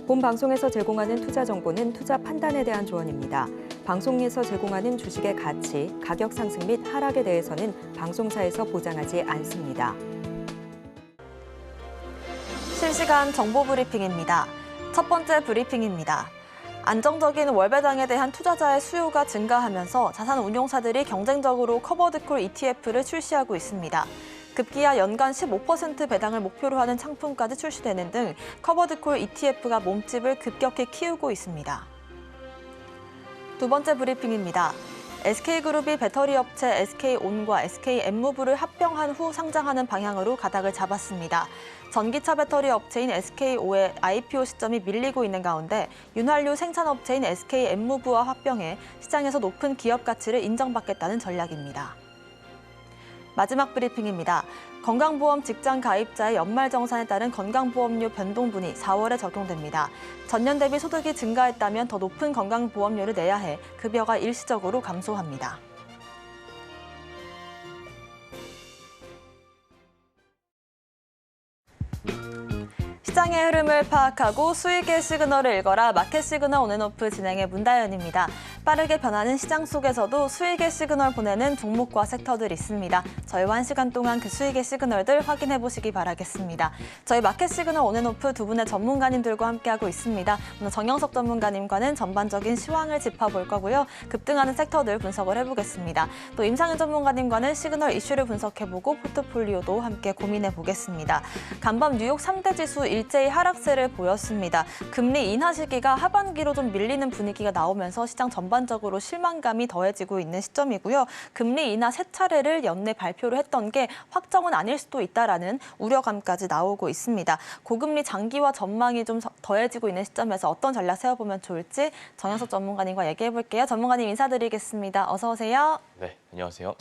본 방송에서 제공하는 투자 정보는 투자 판단에 대한 조언입니다. 방송에서 제공하는 주식의 가치, 가격 상승 및 하락에 대해서는 방송사에서 보장하지 않습니다. 실시간 정보 브리핑입니다. 첫 번째 브리핑입니다. 안정적인 월배당에 대한 투자자의 수요가 증가하면서 자산운용사들이 경쟁적으로 커버드콜 ETF를 출시하고 있습니다. 급기야 연간 15% 배당을 목표로 하는 상품까지 출시되는 등 커버드콜 ETF가 몸집을 급격히 키우고 있습니다. 두 번째 브리핑입니다. SK그룹이 배터리 업체 SK온과 SK엠무브를 합병한 후 상장하는 방향으로 가닥을 잡았습니다. 전기차 배터리 업체인 SK오의 IPO 시점이 밀리고 있는 가운데 윤활유 생산업체인 SK엠무브와 합병해 시장에서 높은 기업 가치를 인정받겠다는 전략입니다. 마지막 브리핑입니다. 건강보험 직장 가입자의 연말정산에 따른 건강보험료 변동분이 4월에 적용됩니다. 전년 대비 소득이 증가했다면 더 높은 건강보험료를 내야 해 급여가 일시적으로 감소합니다. 시장의 흐름을 파악하고 수익의 시그널을 읽어라. 마켓 시그널 온앤오프 진행의 문다연입니다. 빠르게 변하는 시장 속에서도 수익의 시그널 보내는 종목과 섹터들이 있습니다. 저희와 1시간 동안 그 수익의 시그널들 확인해 보시기 바라겠습니다. 저희 마켓 시그널 온앤오프 두 분의 전문가님들과 함께하고 있습니다. 오늘 정영석 전문가님과는 전반적인 시황을 짚어볼 거고요. 급등하는 섹터들 분석을 해보겠습니다. 또 임상현 전문가님과는 시그널 이슈를 분석해보고 포트폴리오도 함께 고민해 보겠습니다. 간밤 뉴욕 3대 지수 일제히 하락세를 보였습니다. 금리 인하 시기가 하반기로 좀 밀리는 분위기가 나오면서 시장 전반적으로 실망감이 더해지고 있는 시점이고요. 금리 인하 세 차례를 연내 발표를 했던 게 확정은 아닐 수도 있다라는 우려감까지 나오고 있습니다. 고금리 장기화 전망이 좀 더해지고 있는 시점에서 어떤 전략 세워보면 좋을지 정영석 전문가님과 얘기해 볼게요. 전문가님 인사드리겠습니다. 어서 오세요. 네, 안녕하세요.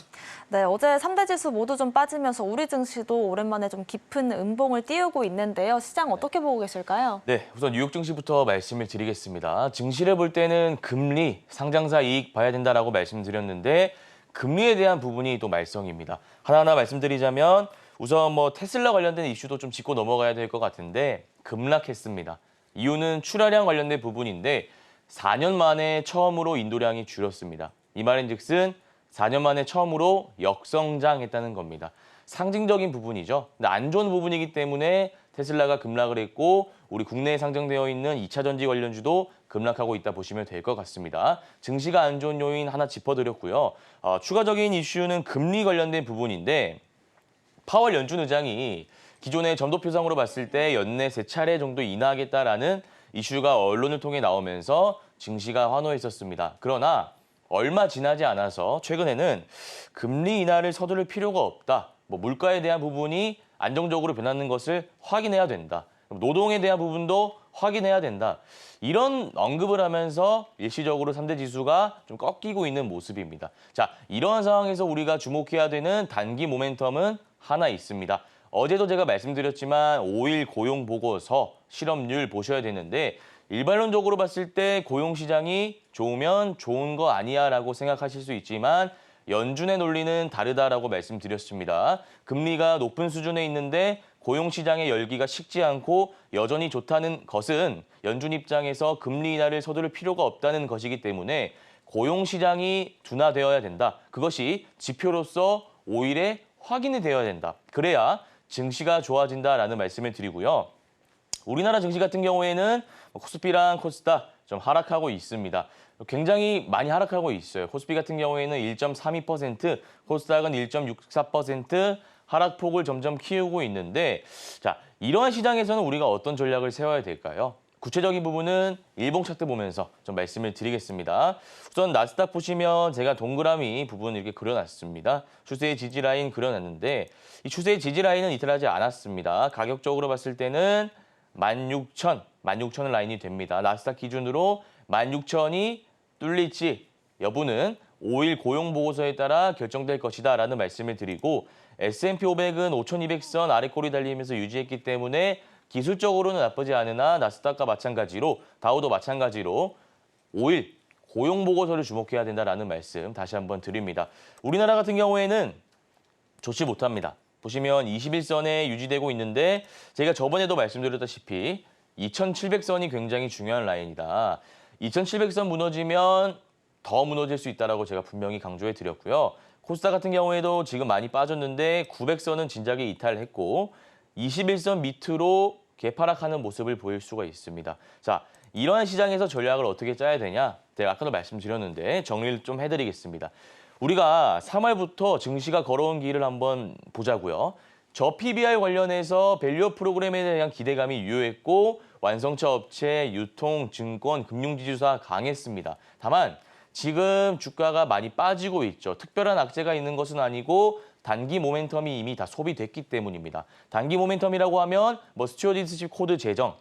네, 어제 3대 지수 모두 좀 빠지면서 우리 증시도 오랜만에 좀 깊은 음봉을 띄우고 있는데요. 시장 어떻게 보고 계실까요? 네, 우선 뉴욕 증시부터 말씀을 드리겠습니다. 증시를 볼 때는 금리, 상장사 이익 봐야 된다라고 말씀드렸는데 금리에 대한 부분이 또 말썽입니다. 하나하나 말씀드리자면 우선 테슬라 관련된 이슈도 좀 짚고 넘어가야 될 것 같은데 급락했습니다. 이유는 출하량 관련된 부분인데 4년 만에 처음으로 인도량이 줄었습니다. 이 말인즉슨 4년 만에 처음으로 역성장했다는 겁니다. 상징적인 부분이죠. 근데 안 좋은 부분이기 때문에 테슬라가 급락을 했고 우리 국내에 상장되어 있는 2차 전지 관련주도 급락하고 있다 보시면 될 것 같습니다. 증시가 안 좋은 요인 하나 짚어드렸고요. 추가적인 이슈는 금리 관련된 부분인데 파월 연준 의장이 기존의 점도표상으로 봤을 때 연내 3차례 정도 인하하겠다라는 이슈가 언론을 통해 나오면서 증시가 환호했었습니다. 그러나 얼마 지나지 않아서 최근에는 금리 인하를 서두를 필요가 없다. 물가에 대한 부분이 안정적으로 변하는 것을 확인해야 된다. 노동에 대한 부분도 확인해야 된다. 이런 언급을 하면서 일시적으로 3대 지수가 좀 꺾이고 있는 모습입니다. 자, 이러한 상황에서 우리가 주목해야 되는 단기 모멘텀은 하나 있습니다. 어제도 제가 말씀드렸지만 5일 고용 보고서 실업률 보셔야 되는데 일반론적으로 봤을 때 고용시장이 좋으면 좋은 거 아니야라고 생각하실 수 있지만 연준의 논리는 다르다라고 말씀드렸습니다. 금리가 높은 수준에 있는데 고용시장의 열기가 식지 않고 여전히 좋다는 것은 연준 입장에서 금리 인하를 서두를 필요가 없다는 것이기 때문에 고용시장이 둔화되어야 된다. 그것이 지표로서 5일에 확인이 되어야 된다. 그래야 증시가 좋아진다라는 말씀을 드리고요. 우리나라 증시 같은 경우에는 코스피랑 코스닥 좀 하락하고 있습니다. 굉장히 많이 하락하고 있어요. 코스피 같은 경우에는 1.32%, 코스닥은 1.64% 하락폭을 점점 키우고 있는데 자, 이러한 시장에서는 우리가 어떤 전략을 세워야 될까요? 구체적인 부분은 일봉 차트 보면서 좀 말씀을 드리겠습니다. 우선 나스닥 보시면 제가 동그라미 부분 이렇게 그려놨습니다. 추세의 지지라인 그려놨는데 이 추세의 지지라인은 이탈하지 않았습니다. 가격적으로 봤을 때는 16,000 라인이 됩니다. 나스닥 기준으로 16,000이 뚫릴지 여부는 5일 고용 보고서에 따라 결정될 것이다라는 말씀을 드리고 S&P 500은 5,200선 아래 꼬리 달리면서 유지했기 때문에 기술적으로는 나쁘지 않으나 나스닥과 마찬가지로 다우도 마찬가지로 5일 고용 보고서를 주목해야 된다라는 말씀 다시 한번 드립니다. 우리나라 같은 경우에는 좋지 못합니다. 보시면 21선에 유지되고 있는데 제가 저번에도 말씀드렸다시피 2,700선이 굉장히 중요한 라인이다. 2,700선 무너지면 더 무너질 수 있다라고 제가 분명히 강조해 드렸고요. 코스닥 같은 경우에도 지금 많이 빠졌는데 900선은 진작에 이탈했고 21선 밑으로 개파락하는 모습을 보일 수가 있습니다. 자, 이러한 시장에서 전략을 어떻게 짜야 되냐? 제가 아까도 말씀드렸는데 정리를 좀 해드리겠습니다. 우리가 3월부터 증시가 걸어온 길을 한번 보자고요. 저 PBR 관련해서 밸류업 프로그램에 대한 기대감이 유효했고 완성차 업체, 유통, 증권, 금융지주사 강했습니다. 다만 지금 주가가 많이 빠지고 있죠. 특별한 악재가 있는 것은 아니고 단기 모멘텀이 이미 다 소비됐기 때문입니다. 단기 모멘텀이라고 하면 스튜어디스십 코드 제정,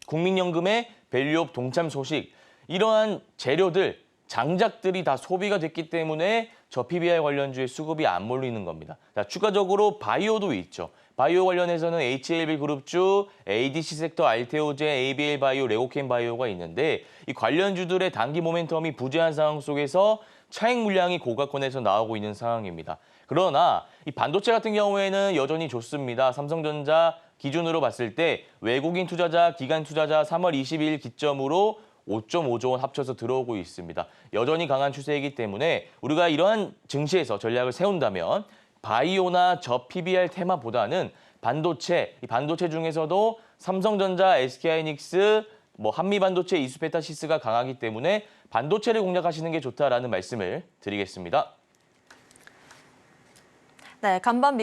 국민연금의 밸류업 동참 소식, 이러한 재료들, 장작들이 다 소비가 됐기 때문에 저 PBR 관련주의 수급이 안 몰리는 겁니다. 자, 추가적으로 바이오도 있죠. 바이오 관련해서는 HLB 그룹주, ADC 섹터, 알테오제, ABL 바이오, 레고캠 바이오가 있는데 이 관련주들의 단기 모멘텀이 부재한 상황 속에서 차익 물량이 고가권에서 나오고 있는 상황입니다. 그러나 이 반도체 같은 경우에는 여전히 좋습니다. 삼성전자 기준으로 봤을 때 외국인 투자자, 기관 투자자 3월 22일 기점으로 5.5조 원 합쳐서 들어오고 있습니다. 여전히 강한 추세이기 때문에 우리가 이러한 증시에서 전략을 세운다면 바이오나 저 PBR 테마보다는 반도체, 이 반도체 중에서도 삼성전자, SK하이닉스, 한미반도체, 이수페타시스가 강하기 때문에 반도체를 공략하시는 게 좋다라는 말씀을 드리겠습니다. 네, 간밤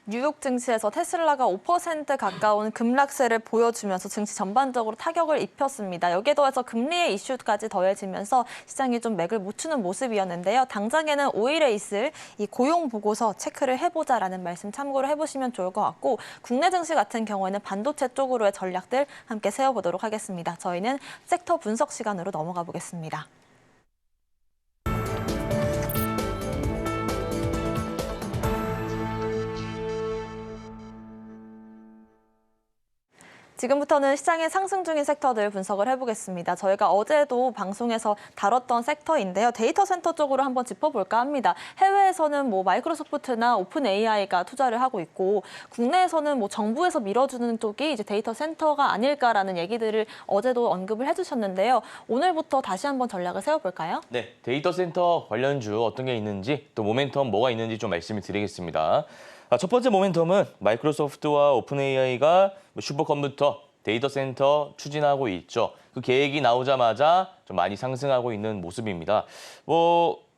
뉴욕 증시에서 테슬라가 5% 가까운 급락세를 보여주면서 증시 전반적으로 타격을 입혔습니다. 여기에 더해서 금리의 이슈까지 더해지면서 시장이 좀 맥을 못 추는 모습이었는데요. 당장에는 5일에 있을 이 고용 보고서 체크를 해보자라는 말씀 참고를 해보시면 좋을 것 같고 국내 증시 같은 경우에는 반도체 쪽으로의 전략들 함께 세워보도록 하겠습니다. 저희는 섹터 분석 시간으로 넘어가 보겠습니다. 지금부터는 시장의 상승 중인 섹터들 분석을 해보겠습니다. 저희가 어제도 방송에서 다뤘던 섹터인데요. 데이터 센터 쪽으로 한번 짚어볼까 합니다. 해외에서는 마이크로소프트나 오픈 AI가 투자를 하고 있고 국내에서는 정부에서 밀어주는 쪽이 이제 데이터 센터가 아닐까라는 얘기들을 어제도 언급을 해주셨는데요. 오늘부터 다시 한번 전략을 세워볼까요? 네, 데이터 센터 관련주 어떤 게 있는지 또 모멘텀 뭐가 있는지 좀 말씀을 드리겠습니다. 첫 번째 모멘텀은 마이크로소프트와 오픈 AI가 슈퍼컴퓨터, 데이터 센터 추진하고 있죠. 그 계획이 나오자마자 좀 많이 상승하고 있는 모습입니다.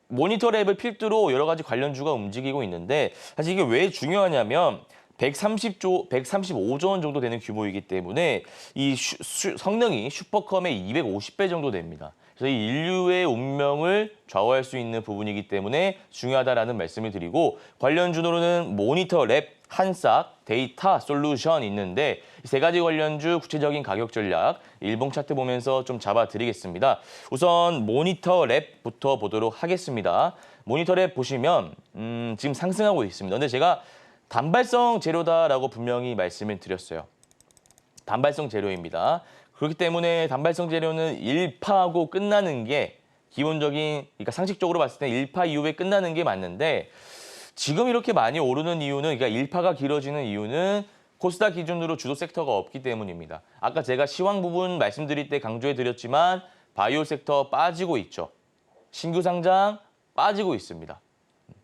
모니터 랩을 필두로 여러 가지 관련주가 움직이고 있는데 사실 이게 왜 중요하냐면 135조 원 정도 되는 규모이기 때문에 이 성능이 슈퍼컴의 250배 정도 됩니다. 그래서 이 인류의 운명을 좌우할 수 있는 부분이기 때문에 중요하다라는 말씀을 드리고 관련주로는 모니터 랩, 한싹, 데이터 솔루션 있는데 이 세 가지 관련주 구체적인 가격 전략 일봉 차트 보면서 좀 잡아드리겠습니다. 우선 모니터 랩부터 보도록 하겠습니다. 모니터 랩 보시면 지금 상승하고 있습니다. 근데 제가 단발성 재료다라고 분명히 말씀을 드렸어요. 단발성 재료입니다. 그렇기 때문에 단발성 재료는 1파하고 끝나는 게 기본적인, 그러니까 상식적으로 봤을 때 1파 이후에 끝나는 게 맞는데 지금 이렇게 많이 오르는 이유는, 그러니까 1파가 길어지는 이유는 코스닥 기준으로 주도 섹터가 없기 때문입니다. 아까 제가 시황 부분 말씀드릴 때 강조해 드렸지만 바이오 섹터 빠지고 있죠. 신규 상장 빠지고 있습니다.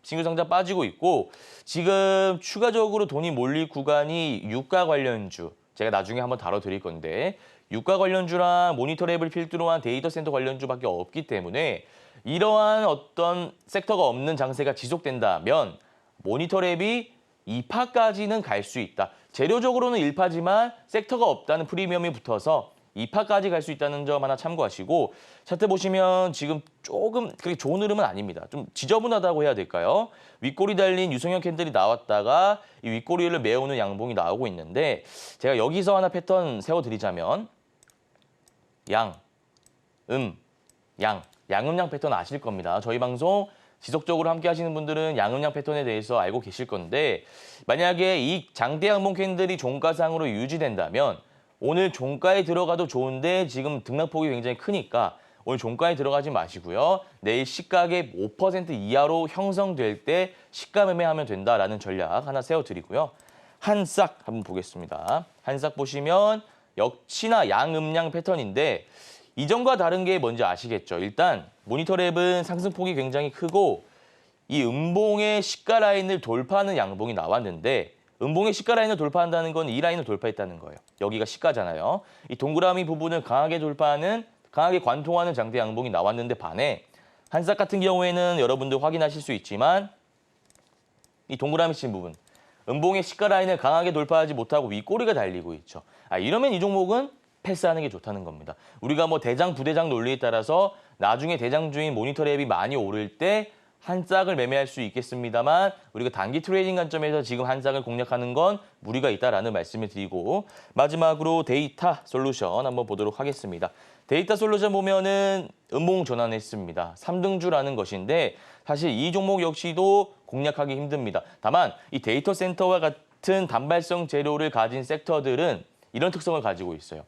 신규 상장 빠지고 있고 지금 추가적으로 돈이 몰릴 구간이 유가 관련주, 제가 나중에 한번 다뤄드릴 건데 유가 관련주랑 모니터 랩을 필두로 한 데이터 센터 관련주밖에 없기 때문에 이러한 어떤 섹터가 없는 장세가 지속된다면 모니터 랩이 2파까지는 갈 수 있다. 재료적으로는 1파지만 섹터가 없다는 프리미엄이 붙어서 2파까지 갈 수 있다는 점 하나 참고하시고 차트 보시면 지금 조금 그렇게 좋은 흐름은 아닙니다. 좀 지저분하다고 해야 될까요? 윗꼬리 달린 유성형 캔들이 나왔다가 이 윗꼬리를 메우는 양봉이 나오고 있는데 제가 여기서 하나 패턴 세워드리자면 양, 양음양 패턴 아실 겁니다. 저희 방송 지속적으로 함께 하시는 분들은 양음양 패턴에 대해서 알고 계실 건데 만약에 이 장대 양봉 캔들이 종가상으로 유지된다면 오늘 종가에 들어가도 좋은데 지금 등락폭이 굉장히 크니까 오늘 종가에 들어가지 마시고요. 내일 시가의 5% 이하로 형성될 때 시가 매매하면 된다라는 전략 하나 세워드리고요. 한싹 한번 보겠습니다. 한싹 보시면 역시나 양음량 패턴인데 이전과 다른 게 뭔지 아시겠죠? 일단 모니터랩은 상승폭이 굉장히 크고 이 음봉의 시가 라인을 돌파하는 양봉이 나왔는데 음봉의 시가 라인을 돌파한다는 건 이 라인을 돌파했다는 거예요. 여기가 시가잖아요. 이 동그라미 부분을 강하게 돌파하는, 강하게 관통하는 장대 양봉이 나왔는데 반해 한싹 같은 경우에는 여러분들 확인하실 수 있지만 이 동그라미 친 부분, 음봉의 시가 라인을 강하게 돌파하지 못하고 윗꼬리가 달리고 있죠. 이러면 이 종목은 패스하는 게 좋다는 겁니다. 우리가 뭐 대장, 부대장 논리에 따라서 나중에 대장주인 모니터랩이 많이 오를 때 한 짝을 매매할 수 있겠습니다만 우리가 단기 트레이딩 관점에서 지금 한 짝을 공략하는 건 무리가 있다라는 말씀을 드리고 마지막으로 데이터 솔루션 한번 보도록 하겠습니다. 데이터 솔루션 보면은 음봉 전환했습니다. 3등주라는 것인데 사실 이 종목 역시도 공략하기 힘듭니다. 다만 이 데이터 센터와 같은 단발성 재료를 가진 섹터들은 이런 특성을 가지고 있어요.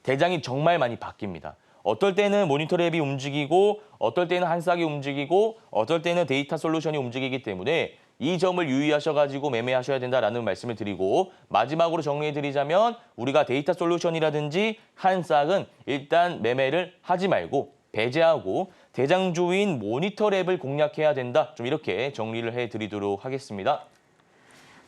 대장이 정말 많이 바뀝니다. 어떨 때는 모니터랩이 움직이고 어떨 때는 한싹이 움직이고 어떨 때는 데이터 솔루션이 움직이기 때문에 이 점을 유의하셔가지고 매매하셔야 된다라는 말씀을 드리고 마지막으로 정리해드리자면 우리가 데이터 솔루션이라든지 한싹은 일단 매매를 하지 말고 배제하고 대장주인 모니터랩을 공략해야 된다. 좀 이렇게 정리를 해드리도록 하겠습니다.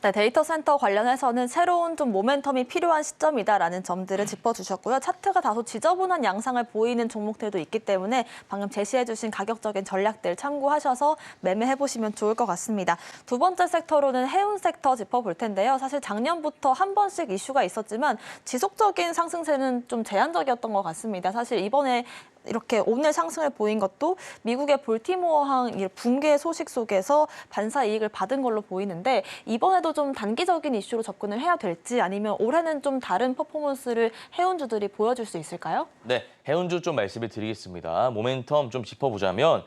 네, 데이터 센터 관련해서는 새로운 좀 모멘텀이 필요한 시점이다라는 점들을 짚어주셨고요. 차트가 다소 지저분한 양상을 보이는 종목들도 있기 때문에 방금 제시해주신 가격적인 전략들 참고하셔서 매매해보시면 좋을 것 같습니다. 두 번째 섹터로는 해운 섹터 짚어볼 텐데요. 사실 작년부터 한 번씩 이슈가 있었지만 지속적인 상승세는 좀 제한적이었던 것 같습니다. 사실 이번에 이렇게 오늘 상승을 보인 것도 미국의 볼티모어항 붕괴 소식 속에서 반사 이익을 받은 걸로 보이는데 이번에도 좀 단기적인 이슈로 접근을 해야 될지 아니면 올해는 좀 다른 퍼포먼스를 해운주들이 보여줄 수 있을까요? 네, 해운주 좀 말씀을 드리겠습니다. 모멘텀 좀 짚어보자면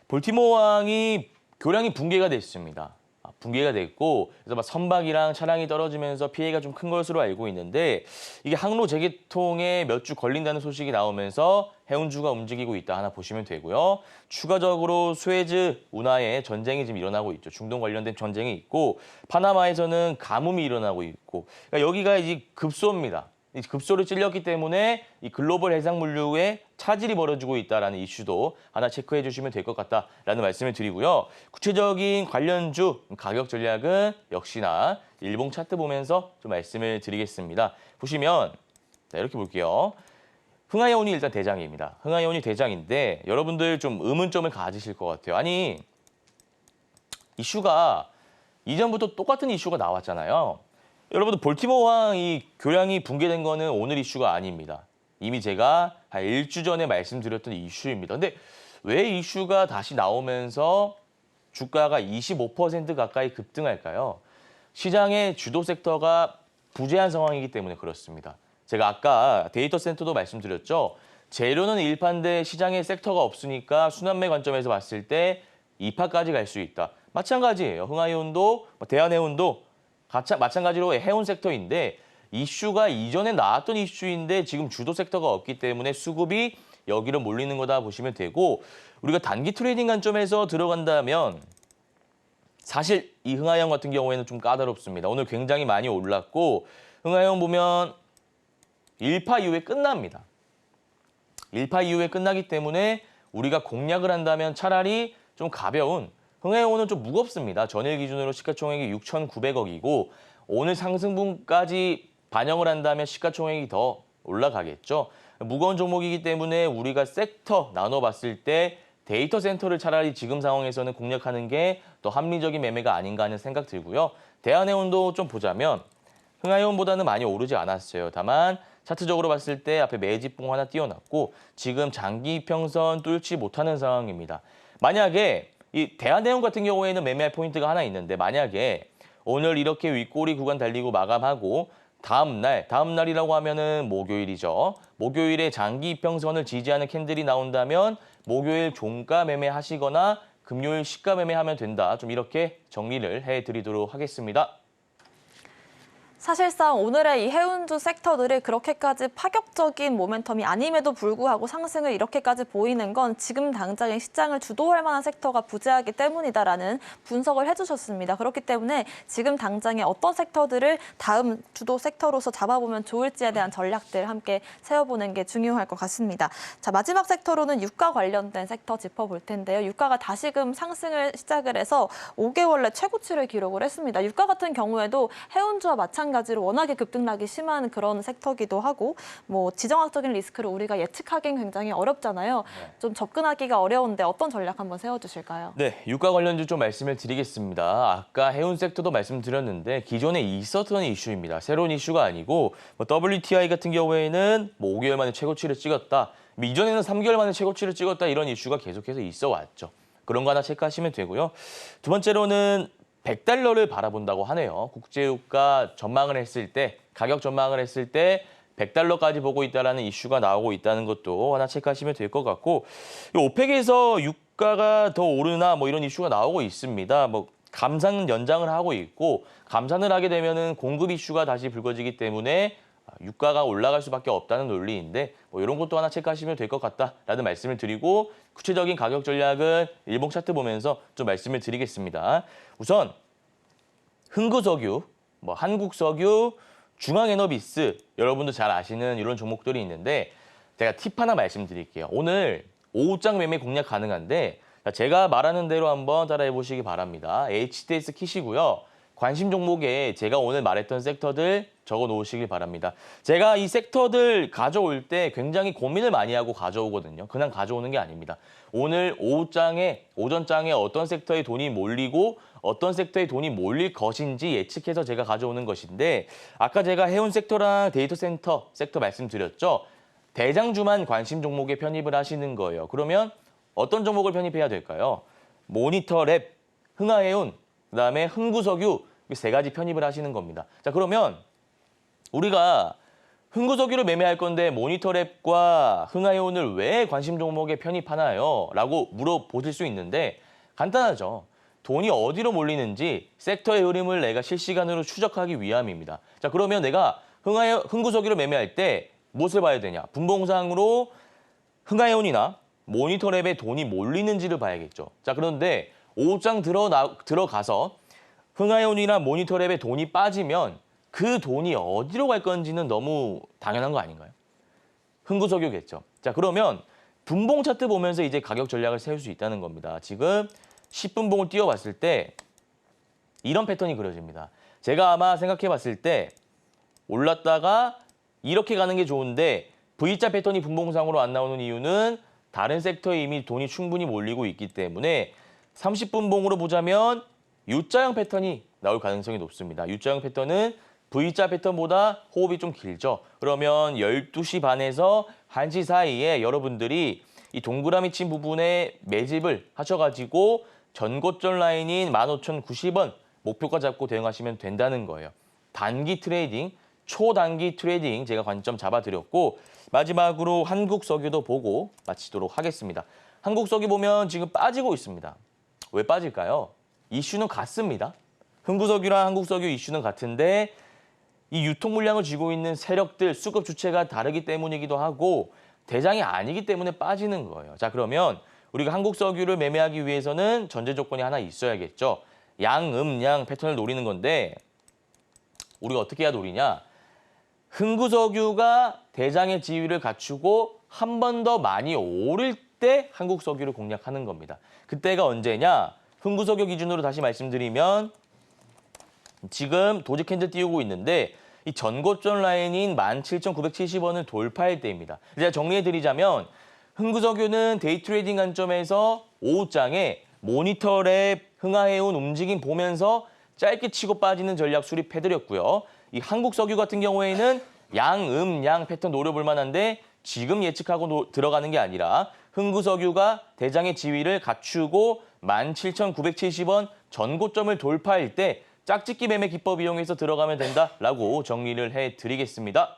볼티모어항이 교량이 붕괴가 됐습니다. 붕괴가 됐고 그래서 막 선박이랑 차량이 떨어지면서 피해가 좀 큰 것으로 알고 있는데 이게 항로 재개통에 몇 주 걸린다는 소식이 나오면서 해운주가 움직이고 있다 하나 보시면 되고요. 추가적으로 수에즈 운하에 전쟁이 지금 일어나고 있죠. 중동 관련된 전쟁이 있고 파나마에서는 가뭄이 일어나고 있고 그러니까 여기가 이제 급소입니다. 이 급소를 찔렸기 때문에 이 글로벌 해상물류에 차질이 벌어지고 있다는 이슈도 하나 체크해 주시면 될 것 같다라는 말씀을 드리고요. 구체적인 관련주 가격 전략은 역시나 일봉 차트 보면서 좀 말씀을 드리겠습니다. 보시면 자, 이렇게 볼게요. 흥하여운이 일단 대장입니다. 흥하여운이 대장인데 여러분들 좀 의문점을 가지실 것 같아요. 아니 이슈가 이전부터 똑같은 이슈가 나왔잖아요. 여러분들 볼티모어항 이 교량이 붕괴된 거는 오늘 이슈가 아닙니다. 이미 제가 한 일주 전에 말씀드렸던 이슈입니다. 근데 왜 이슈가 다시 나오면서 주가가 25% 가까이 급등할까요? 시장의 주도 섹터가 부재한 상황이기 때문에 그렇습니다. 제가 아까 데이터 센터도 말씀드렸죠. 재료는 일파인데 시장에 섹터가 없으니까 순환매 관점에서 봤을 때 2파까지 갈 수 있다. 마찬가지예요. 흥하해운도 대한해운도 마찬가지로 해운 섹터인데 이슈가 이전에 나왔던 이슈인데 지금 주도 섹터가 없기 때문에 수급이 여기로 몰리는 거다 보시면 되고 우리가 단기 트레이딩 관점에서 들어간다면 사실 이 흥하해운 같은 경우에는 좀 까다롭습니다. 오늘 굉장히 많이 올랐고 흥하해운 보면 1파 이후에 끝납니다. 1파 이후에 끝나기 때문에 우리가 공략을 한다면 차라리 좀 가벼운 흥하해운은 좀 무겁습니다. 전일 기준으로 시가총액이 6,900억이고 오늘 상승분까지 반영을 한다면 시가총액이 더 올라가겠죠. 무거운 종목이기 때문에 우리가 섹터 나눠봤을 때 데이터 센터를 차라리 지금 상황에서는 공략하는 게 더 합리적인 매매가 아닌가 하는 생각 들고요. 대한해운도 좀 보자면 흥하해운보다는 많이 오르지 않았어요. 다만 차트적으로 봤을 때 앞에 매집봉 하나 띄워놨고 지금 장기 이평선 뚫지 못하는 상황입니다. 만약에 이 대한해운 같은 경우에는 매매할 포인트가 하나 있는데 만약에 오늘 이렇게 윗꼬리 구간 달리고 마감하고 다음 날이라고 하면은 목요일이죠. 목요일에 장기 이평선을 지지하는 캔들이 나온다면 목요일 종가 매매하시거나 금요일 시가 매매하면 된다. 좀 이렇게 정리를 해드리도록 하겠습니다. 사실상 오늘의 이 해운주 섹터들이 그렇게까지 파격적인 모멘텀이 아님에도 불구하고 상승을 이렇게까지 보이는 건 지금 당장의 시장을 주도할 만한 섹터가 부재하기 때문이다라는 분석을 해주셨습니다. 그렇기 때문에 지금 당장에 어떤 섹터들을 다음 주도 섹터로서 잡아보면 좋을지에 대한 전략들 함께 세워보는 게 중요할 것 같습니다. 자, 마지막 섹터로는 유가 관련된 섹터 짚어볼 텐데요. 유가가 다시금 상승을 시작을 해서 5개월 내 최고치를 기록을 했습니다. 유가 같은 경우에도 해운주와 마찬가지로 워낙에 급등락이 심한 그런 섹터기도 하고 뭐 지정학적인 리스크를 우리가 예측하기는 굉장히 어렵잖아요. 좀 접근하기가 어려운데 어떤 전략 한번 세워주실까요? 네, 유가 관련주 좀 말씀을 드리겠습니다. 아까 해운 섹터도 말씀드렸는데 기존에 있었던 이슈입니다. 새로운 이슈가 아니고 WTI 같은 경우에는 5개월 만에 최고치를 찍었다. 이전에는 3개월 만에 최고치를 찍었다 이런 이슈가 계속해서 있어 왔죠. 그런 거 하나 체크하시면 되고요. 두 번째로는 100달러를 바라본다고 하네요. 국제유가 전망을 했을 때, 가격 전망을 했을 때 100달러까지 보고 있다는 이슈가 나오고 있다는 것도 하나 체크하시면 될 것 같고, 오펙에서 유가가 더 오르나 뭐 이런 이슈가 나오고 있습니다. 뭐 감산 연장을 하고 있고, 감산을 하게 되면은 공급 이슈가 다시 불거지기 때문에 유가가 올라갈 수밖에 없다는 논리인데 뭐 이런 것도 하나 체크하시면 될 것 같다라는 말씀을 드리고, 구체적인 가격 전략은 일봉 차트 보면서 좀 말씀을 드리겠습니다. 우선 흥구석유, 뭐 한국석유, 중앙에너비스 여러분도 잘 아시는 이런 종목들이 있는데 제가 팁 하나 말씀드릴게요. 오늘 오후장 매매 공략 가능한데 제가 말하는 대로 한번 따라해 보시기 바랍니다. HTS 키시고요. 관심 종목에 제가 오늘 말했던 sek터들 적어 놓으시길 바랍니다. 제가 이 섹터들 가져올 때 굉장히 고민을 많이 하고 가져오거든요. 그냥 가져오는 게 아닙니다. 오늘 오후장에, 오전장에 어떤 섹터에 돈이 몰리고 어떤 섹터에 돈이 몰릴 것인지 예측해서 제가 가져오는 것인데 아까 제가 해운 섹터랑 데이터 센터 섹터 말씀드렸죠. 대장주만 관심 종목에 편입을 하시는 거예요. 그러면 어떤 종목을 편입해야 될까요? 모니터랩, 흥하해운, 그다음에 흥구석유 이 세 가지 편입을 하시는 겁니다. 자, 그러면 우리가 흥구석유를 매매할 건데 모니터랩과 흥하해운을 왜 관심 종목에 편입하나요? 라고 물어보실 수 있는데 간단하죠. 돈이 어디로 몰리는지 섹터의 흐름을 내가 실시간으로 추적하기 위함입니다. 자, 그러면 내가 흥구석유를 매매할 때 무엇을 봐야 되냐? 분봉상으로 흥하해운이나 모니터랩에 돈이 몰리는지를 봐야겠죠. 자, 그런데 오후장 들어가서 흥하해운이나 모니터랩에 돈이 빠지면 그 돈이 어디로 갈 건지는 너무 당연한 거 아닌가요? 흥구석유겠죠. 자, 그러면 분봉 차트 보면서 이제 가격 전략을 세울 수 있다는 겁니다. 지금 10분봉을 띄워봤을 때 이런 패턴이 그려집니다. 제가 아마 생각해봤을 때 올랐다가 이렇게 가는 게 좋은데 V자 패턴이 분봉상으로 안 나오는 이유는 다른 섹터에 이미 돈이 충분히 몰리고 있기 때문에 30분봉으로 보자면 U자형 패턴이 나올 가능성이 높습니다. U자형 패턴은 V자 패턴보다 호흡이 좀 길죠. 그러면 12시 반에서 1시 사이에 여러분들이 이 동그라미 친 부분에 매집을 하셔가지고 전고점 라인인 15,090원 목표가 잡고 대응하시면 된다는 거예요. 단기 트레이딩, 초단기 트레이딩 제가 관점 잡아드렸고 마지막으로 한국석유도 보고 마치도록 하겠습니다. 한국석유 보면 지금 빠지고 있습니다. 왜 빠질까요? 이슈는 같습니다. 흥구석유랑 한국석유 이슈는 같은데 이 유통 물량을 쥐고 있는 세력들, 수급 주체가 다르기 때문이기도 하고 대장이 아니기 때문에 빠지는 거예요. 자, 그러면 우리가 한국석유를 매매하기 위해서는 전제 조건이 하나 있어야겠죠. 양음양 패턴을 노리는 건데 우리가 어떻게 해야 노리냐. 흥구석유가 대장의 지위를 갖추고 한 번 더 많이 오를 때 한국석유를 공략하는 겁니다. 그때가 언제냐. 흥구석유 기준으로 다시 말씀드리면 지금 도지 캔들 띄우고 있는데 이 전고점 라인인 17,970원을 돌파할 때입니다. 이제 정리해드리자면 흥구석유는 데이 트레이딩 관점에서 오후장에 모니터랩, 흥하해운 움직임 보면서 짧게 치고 빠지는 전략 수립해드렸고요. 이 한국석유 같은 경우에는 양음양 패턴 노려볼 만한데 지금 예측하고 들어가는 게 아니라 흥구석유가 대장의 지위를 갖추고 17,970원 전고점을 돌파할 때 짝짓기 매매 기법 이용해서 들어가면 된다라고 정리를 해드리겠습니다.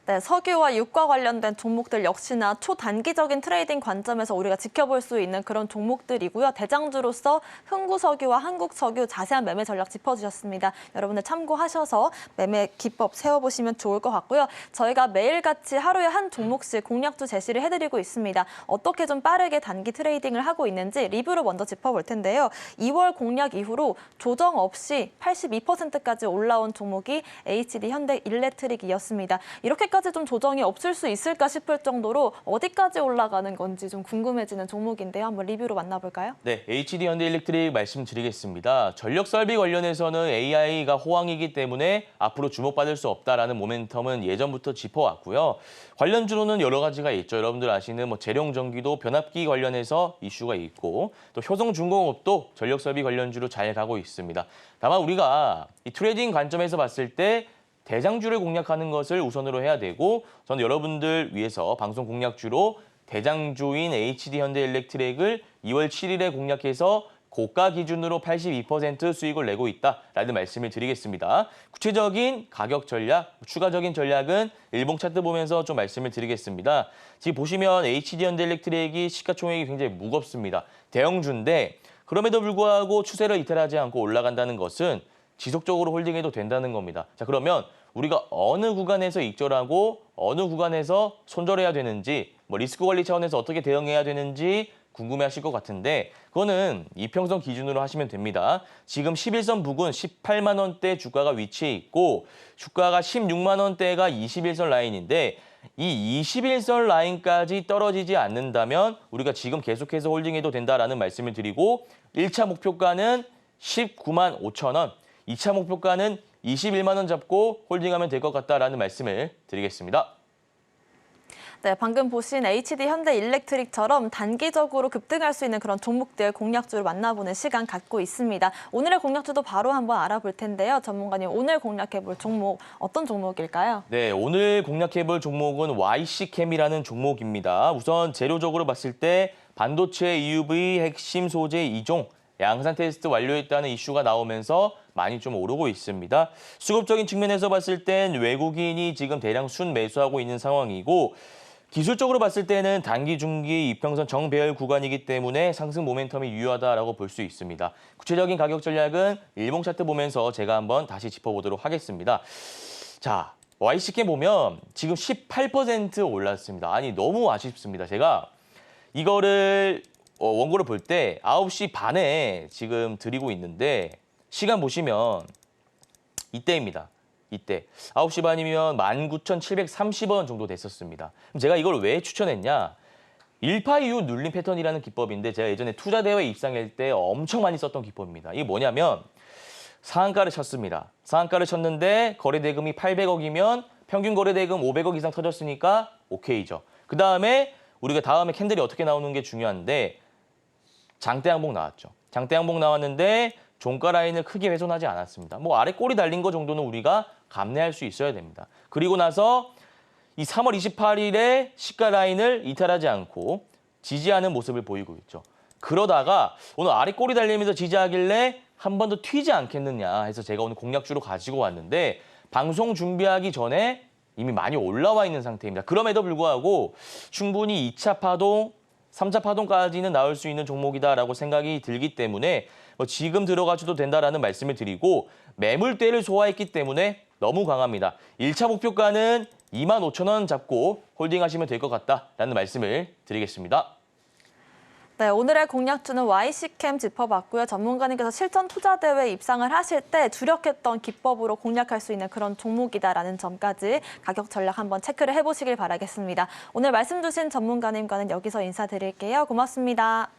네, 석유와 육과 관련된 종목들 역시나 초단기적인 트레이딩 관점에서 우리가 지켜볼 수 있는 그런 종목들이고요. 대장주로서 흥구석유와 한국석유 자세한 매매 전략 짚어주셨습니다. 여러분들 참고하셔서 매매 기법 세워보시면 좋을 것 같고요. 저희가 매일같이 하루에 한 종목씩 공략주 제시를 해드리고 있습니다. 어떻게 좀 빠르게 단기 트레이딩을 하고 있는지 리뷰로 먼저 짚어볼 텐데요. 2월 공략 이후로 조정 없이 82%까지 올라온 종목이 HD 현대일렉트릭이었습니다. 이렇게까지 좀 조정이 없을 수 있을까 싶을 정도로 어디까지 올라가는 건지 좀 궁금해지는 종목인데요. 한번 리뷰로 만나볼까요? 네, HD 현대일렉트릭 말씀드리겠습니다. 전력 설비 관련해서는 AI가 호황이기 때문에 앞으로 주목받을 수 없다라는 모멘텀은 예전부터 짚어왔고요. 관련주로는 여러 가지가 있죠. 여러분들 아시는 재룡전기도 변압기 관련해서 이슈가 있고 또 효성중공업도 전력 설비 관련주로 잘 가고 있습니다. 다만 우리가 이 트레이딩 관점에서 봤을 때 대장주를 공략하는 것을 우선으로 해야 되고 저는 여러분들 위해서 방송 공략주로 대장주인 HD 현대일렉트릭을 2월 7일에 공략해서 고가 기준으로 82% 수익을 내고 있다라는 말씀을 드리겠습니다. 구체적인 가격 전략, 추가적인 전략은 일봉 차트 보면서 좀 말씀을 드리겠습니다. 지금 보시면 HD 현대일렉트릭이 시가총액이 굉장히 무겁습니다. 대형주인데 그럼에도 불구하고 추세를 이탈하지 않고 올라간다는 것은 지속적으로 홀딩해도 된다는 겁니다. 자, 그러면 우리가 어느 구간에서 익절하고 어느 구간에서 손절해야 되는지 리스크 관리 차원에서 어떻게 대응해야 되는지 궁금해하실 것 같은데 그거는 이평선 기준으로 하시면 됩니다. 지금 11선 부근 18만 원대 주가가 위치해 있고 주가가 16만 원대가 21선 라인인데 이 21선 라인까지 떨어지지 않는다면 우리가 지금 계속해서 홀딩해도 된다라는 말씀을 드리고 1차 목표가는 19만 5천 원, 2차 목표가는 21만 원 잡고 홀딩하면 될 것 같다라는 말씀을 드리겠습니다. 네, 방금 보신 HD 현대일렉트릭처럼 단기적으로 급등할 수 있는 그런 종목들 공략주를 만나보는 시간 갖고 있습니다. 오늘의 공략주도 바로 한번 알아볼 텐데요. 전문가님, 오늘 공략해볼 종목 어떤 종목일까요? 네, 오늘 공략해볼 종목은 YC캠이라는 종목입니다. 우선 재료적으로 봤을 때 반도체 EUV 핵심 소재 2종 양산 테스트 완료했다는 이슈가 나오면서 많이 좀 오르고 있습니다. 수급적인 측면에서 봤을 땐 외국인이 지금 대량 순매수하고 있는 상황이고 기술적으로 봤을 때는 단기, 중기, 이평선 정배열 구간이기 때문에 상승 모멘텀이 유효하다라고 볼 수 있습니다. 구체적인 가격 전략은 일봉 차트 보면서 제가 한번 다시 짚어보도록 하겠습니다. 자, YC캠 보면 지금 18% 올랐습니다. 아니, 너무 아쉽습니다. 제가 이거를 원고를 볼 때 9시 반에 지금 드리고 있는데 시간 보시면 이때입니다. 이때 9시 반이면 19,730원 정도 됐었습니다. 그럼 제가 이걸 왜 추천했냐? 1파 이후 눌림 패턴이라는 기법인데 제가 예전에 투자대회 입상할 때 엄청 많이 썼던 기법입니다. 이게 뭐냐면 상한가를 쳤습니다. 상한가를 쳤는데 거래대금이 800억이면 평균 거래대금 500억 이상 터졌으니까 오케이죠. 그 다음에 우리가 다음에 캔들이 어떻게 나오는 게 중요한데 장대 항복 나왔죠. 장대 항복 나왔는데 종가 라인을 크게 훼손하지 않았습니다. 아래 꼬리 달린 거 정도는 우리가 감내할 수 있어야 됩니다. 그리고 나서 이 3월 28일에 시가 라인을 이탈하지 않고 지지하는 모습을 보이고 있죠. 그러다가 오늘 아래 꼬리 달리면서 지지하길래 한 번 더 튀지 않겠느냐 해서 제가 오늘 공략주로 가지고 왔는데 방송 준비하기 전에 이미 많이 올라와 있는 상태입니다. 그럼에도 불구하고 충분히 2차 파동, 3차 파동까지는 나올 수 있는 종목이다라고 생각이 들기 때문에 지금 들어가셔도 된다라는 말씀을 드리고 매물대를 소화했기 때문에 너무 강합니다. 1차 목표가는 25,000원 잡고 홀딩하시면 될 것 같다라는 말씀을 드리겠습니다. 네, 오늘의 공략주는 YC캠 짚어봤고요. 전문가님께서 실전 투자대회 입상을 하실 때 주력했던 기법으로 공략할 수 있는 그런 종목이다라는 점까지 가격 전략 한번 체크를 해보시길 바라겠습니다. 오늘 말씀 주신 전문가님과는 여기서 인사드릴게요. 고맙습니다.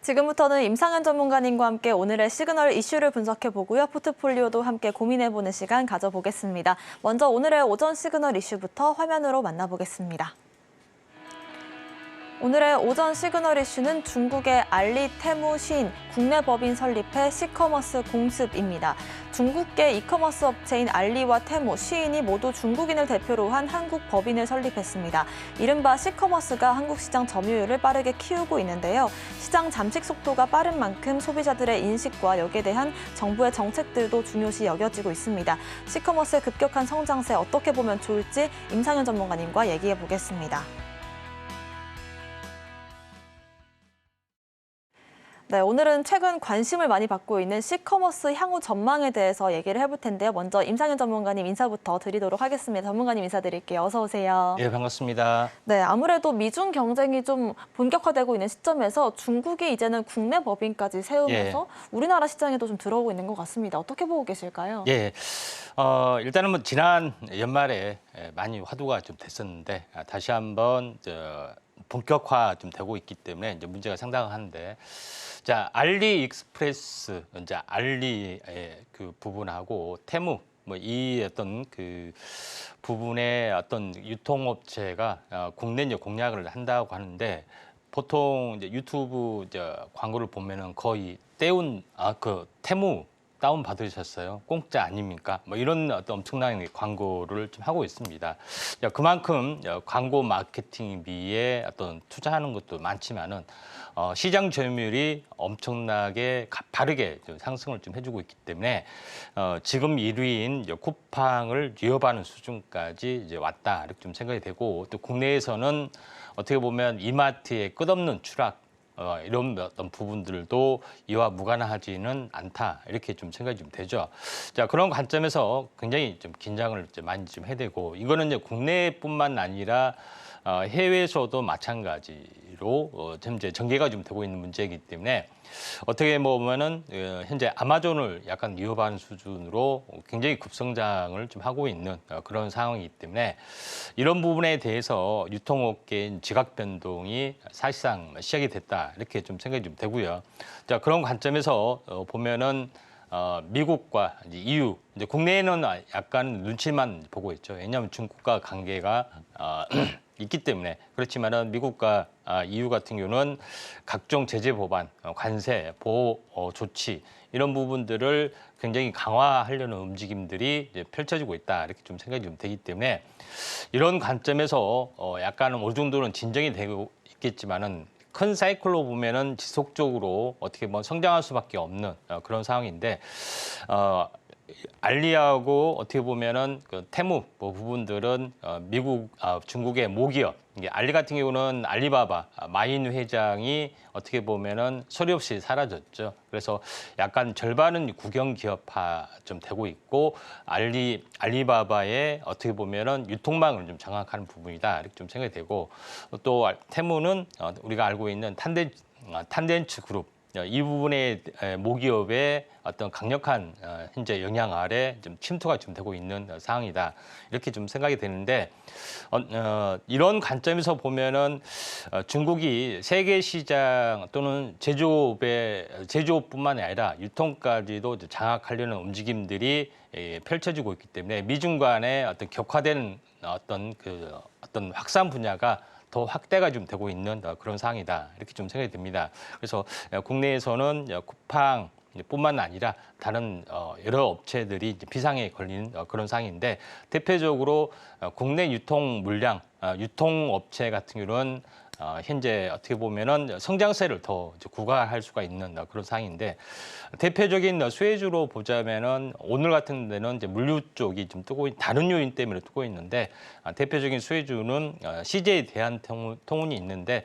지금부터는 임상현 전문가님과 함께 오늘의 시그널 이슈를 분석해보고요. 포트폴리오도 함께 고민해보는 시간 가져보겠습니다. 먼저 오늘의 오전 시그널 이슈부터 화면으로 만나보겠습니다. 오늘의 오전 시그널 이슈는 중국의 알리, 테무, 신 국내 법인 설립해 시커머스 공습입니다. 중국계 이커머스 업체인 알리와 테무, 시인이 모두 중국인을 대표로 한 한국 법인을 설립했습니다. 이른바 시커머스가 한국 시장 점유율을 빠르게 키우고 있는데요. 시장 잠식 속도가 빠른 만큼 소비자들의 인식과 여기에 대한 정부의 정책들도 중요시 여겨지고 있습니다. 시커머스의 급격한 성장세 어떻게 보면 좋을지 임상현 전문가님과 얘기해 보겠습니다. 네, 오늘은 최근 관심을 많이 받고 있는 시커머스 향후 전망에 대해서 얘기를 해볼 텐데요. 먼저 임상현 전문가님 인사부터 드리도록 하겠습니다. 전문가님 인사드릴게요. 어서 오세요. 예, 반갑습니다. 네, 아무래도 미중 경쟁이 좀 본격화되고 있는 시점에서 중국이 이제는 국내 법인까지 세우면서 우리나라 시장에도 좀 들어오고 있는 것 같습니다. 어떻게 보고 계실까요? 예, 일단은 뭐 지난 연말에 많이 화두가 좀 됐었는데 다시 한번 본격화 좀 되고 있기 때문에 이제 문제가 상당한데, 자, 알리익스프레스, 이제 알리의 그 부분하고 테무 뭐 이 어떤 그 부분의 어떤 유통업체가 국내 이제 공략을 한다고 하는데, 보통 이제 유튜브 이제 광고를 보면은 거의 떼운 그 테무 다운 받으셨어요? 공짜 아닙니까? 뭐 이런 어떤 엄청난 광고를 좀 하고 있습니다. 그만큼 광고 마케팅비에 어떤 투자하는 것도 많지만은 시장 점유율이 엄청나게 가파르게 좀 상승을 좀 해주고 있기 때문에 지금 1위인 쿠팡을 위협하는 수준까지 이제 왔다 이렇게 좀 생각이 되고, 또 국내에서는 어떻게 보면 이마트의 끝없는 추락 이런 어떤 부분들도 이와 무관하지는 않다 이렇게 좀 생각이 좀 되죠. 자, 그런 관점에서 굉장히 좀 긴장을 좀 많이 좀 해야 되고, 이거는 이제 국내뿐만 아니라 해외에서도 마찬가지로 현재 전개가 좀 되고 있는 문제이기 때문에 어떻게 보면은 현재 아마존을 약간 위협하는 수준으로 굉장히 급성장을 좀 하고 있는 그런 상황이기 때문에 이런 부분에 대해서 유통업계인 지각 변동이 사실상 시작이 됐다 이렇게 좀 생각이 좀 되고요. 자, 그런 관점에서 보면은 미국과 이제 EU, 이제 국내에는 약간 눈치만 보고 있죠. 왜냐하면 중국과 관계가 있기 때문에. 그렇지만은 미국과 EU 같은 경우는 각종 제재 법안, 관세, 보호 조치 이런 부분들을 굉장히 강화하려는 움직임들이 이제 펼쳐지고 있다 이렇게 좀 생각이 좀 되기 때문에 이런 관점에서 약간 어느 정도는 진정이 되고 있겠지만은 큰 사이클로 보면은 지속적으로 어떻게 보면 성장할 수밖에 없는 그런 상황인데, 알리하고 어떻게 보면은 그 테무 뭐 부분들은 중국의 모기업, 이게 알리 같은 경우는 알리바바 마인 회장이 어떻게 보면은 소리 없이 사라졌죠. 그래서 약간 절반은 국영 기업화 좀 되고 있고, 알리바바의 어떻게 보면은 유통망을 좀 장악하는 부분이다 이렇게 좀 생각이 되고, 또 테무는 우리가 알고 있는 탄덴츠 그룹, 이 부분의 모기업의 어떤 강력한 현재 영향 아래 좀 침투가 좀 되고 있는 상황이다 이렇게 좀 생각이 되는데, 이런 관점에서 보면은 중국이 세계 시장 또는 제조업뿐만 아니라 유통까지도 장악하려는 움직임들이 펼쳐지고 있기 때문에 미중 간의 어떤 격화된 어떤 확산 분야가 더 확대가 좀 되고 있는 그런 상황이다 이렇게 좀 생각이 듭니다. 그래서 국내에서는 쿠팡 뿐만 아니라 다른 여러 업체들이 이제 비상에 걸리는 그런 상황인데, 대표적으로 국내 유통 물량, 유통업체 같은 경우는 현재 어떻게 보면은 성장세를 더 구가할 수가 있는 그런 상황인데, 대표적인 수혜주로 보자면은 오늘 같은 데는 이제 물류 쪽이 좀 다른 요인 때문에 뜨고 있는데, 대표적인 수혜주는 CJ 대한통운이 있는데,